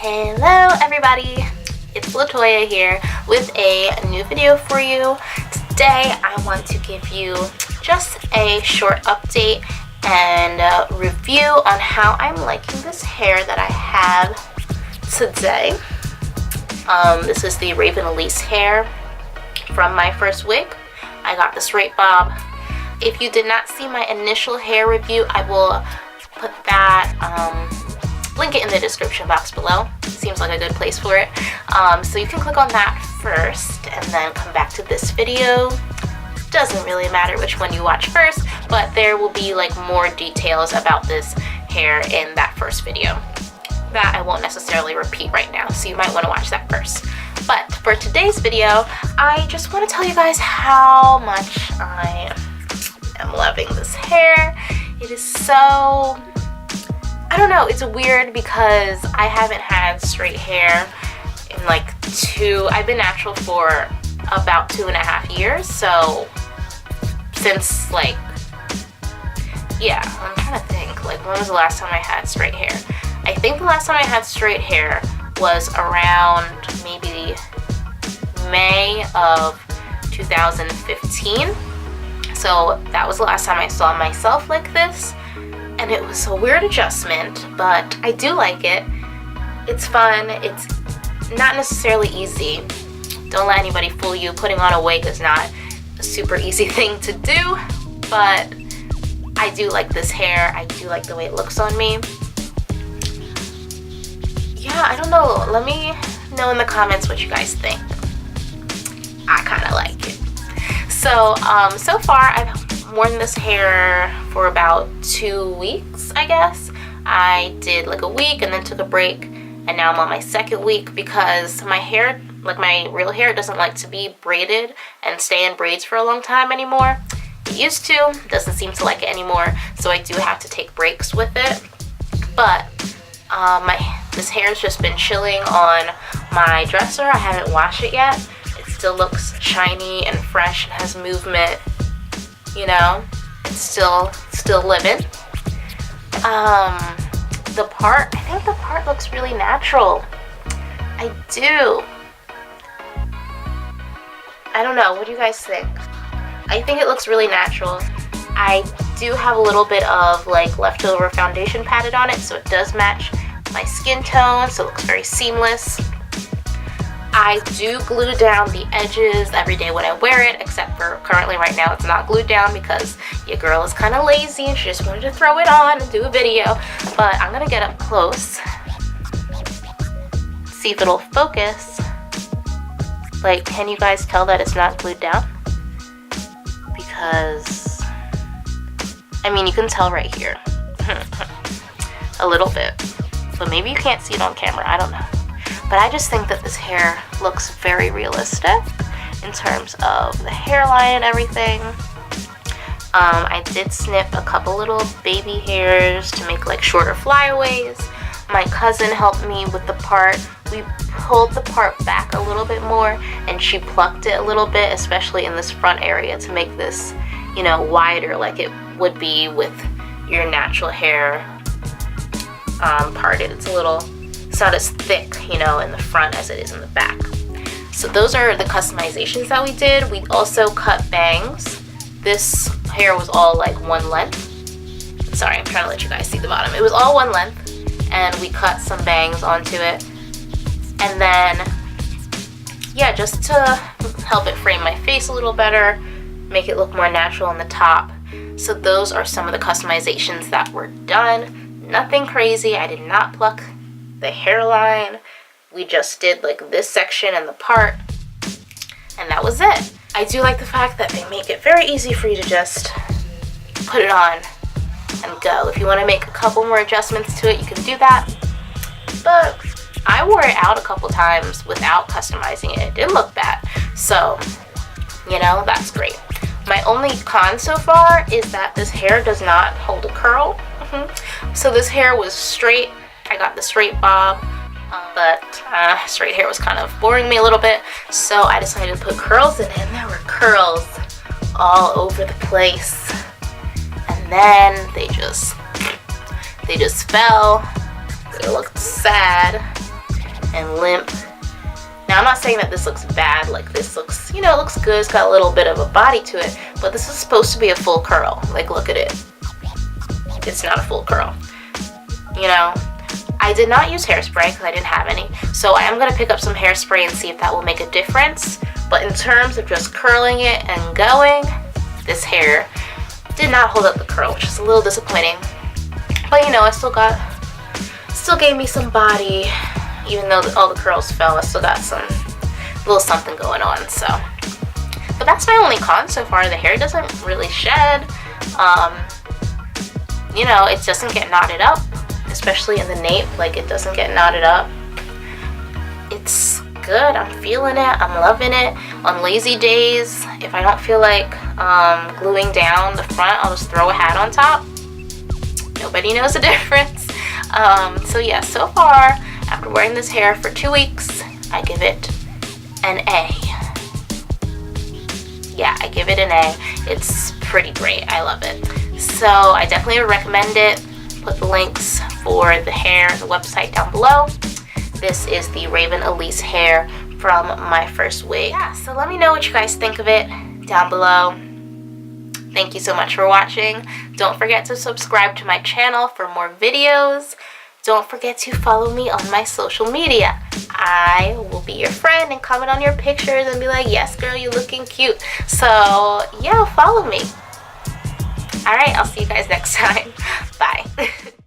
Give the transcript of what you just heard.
Hello everybody, it's LaToya here with a new video for you. Today I want to give you just a short update and review on how I'm liking this hair that I have today. This is the Raven Elise hair from MyFirstWig. I got the straight bob. If you did not see my initial hair review, I will put that link it in the description box below. Seems like a good place for it. So you can click on that first and then come back to this video. Doesn't really matter which one you watch first, but there will be like more details about this hair in that first video that I won't necessarily repeat right now, so you might want to watch that first. But for today's video, I just want to tell you guys how much I am loving this hair. It is so, I don't know, it's weird because I haven't had straight hair in like I've been natural for about 2.5 years, so since like, yeah, I'm trying to think, like when was the last time I had straight hair? I think the last time I had straight hair was around maybe May of 2015, so that was the last time I saw myself like this. And it was a weird adjustment, but I do like it. It's fun. It's not necessarily easy. Don't let anybody fool you. Putting on a wig is not a super easy thing to do, but I do like this hair. I do like the way it looks on me. Yeah, I don't know. Let me know in the comments what you guys think. I kind of like it. So, so far I've worn this hair for about 2 weeks, I guess. I did like a week and then took a break, and now I'm on my second week because my hair, like my real hair, doesn't like to be braided and stay in braids for a long time anymore. It used to, doesn't seem to like it anymore, so I do have to take breaks with it. But this hair's just been chilling on my dresser. I haven't washed it yet. It still looks shiny and fresh and has movement. You know, it's still living. I think the part looks really natural. I do. I don't know, what do you guys think? I think it looks really natural. I do have a little bit of like leftover foundation patted on it, so it does match my skin tone, so it looks very seamless. I do glue down the edges every day when I wear it, except for currently right now it's not glued down because your girl is kind of lazy and she just wanted to throw it on and do a video. But I'm gonna get up close, see if it'll focus. Like, can you guys tell that it's not glued down? Because, I mean, you can tell right here. A little bit. But maybe you can't see it on camera, I don't know. But I just think that this hair looks very realistic in terms of the hairline and everything. I did snip a couple little baby hairs to make like shorter flyaways. My cousin helped me with the part. We pulled the part back a little bit more and she plucked it a little bit, especially in this front area, to make this, you know, wider like it would be with your natural hair parted. It's not as thick, you know, in the front as it is in the back. So those are the customizations that we did. We also cut bangs. This hair was all like one length. Sorry, I'm trying to let you guys see the bottom. It was all one length, and we cut some bangs onto it. And then, yeah, just to help it frame my face a little better, make it look more natural on the top. So those are some of the customizations that were done. Nothing crazy. I did not pluck the hairline. We just did like this section and the part, and that was it. I do like the fact that they make it very easy for you to just put it on and go. If you want to make a couple more adjustments to it, you can do that. But I wore it out a couple times without customizing it. It didn't look bad. So, you know, that's great. My only con so far is that this hair does not hold a curl. So this hair was straight. I got the straight bob, but straight hair was kind of boring me a little bit, so I decided to put curls in it, and there were curls all over the place. And then they just fell. It looked sad. and limp. Now, I'm not saying that this looks bad. Like, this looks, you know, it looks good. It's got a little bit of a body to it. But this is supposed to be a full curl. Like, look at it. It's not a full curl. You know, I did not use hairspray because I didn't have any. So I am going to pick up some hairspray and see if that will make a difference. But in terms of just curling it and going, this hair did not hold up the curl, which is a little disappointing. But, you know, I still gave me some body. Even though all the curls fell, I still got some little something going on. So, but that's my only con so far. The hair doesn't really shed. You know, it doesn't get knotted up, especially in the nape. Like, it doesn't get knotted up. It's good. I'm feeling it. I'm loving it. On lazy days, if I don't feel like gluing down the front, I'll just throw a hat on top. Nobody knows the difference. So yeah, so far, after wearing this hair for 2 weeks, I give it an A. Yeah, I give it an A. It's pretty great. I love it. So I definitely would recommend it. Put the links for the hair and the website down below. This is the Raven Elise hair from MyFirstWig. Yeah, so let me know what you guys think of it down below. Thank you so much for watching. Don't forget to subscribe to my channel for more videos. Don't forget to follow me on my social media. I will be your friend and comment on your pictures and be like, yes girl, you're looking cute. So yeah, follow me. Alright, I'll see you guys next time. Bye.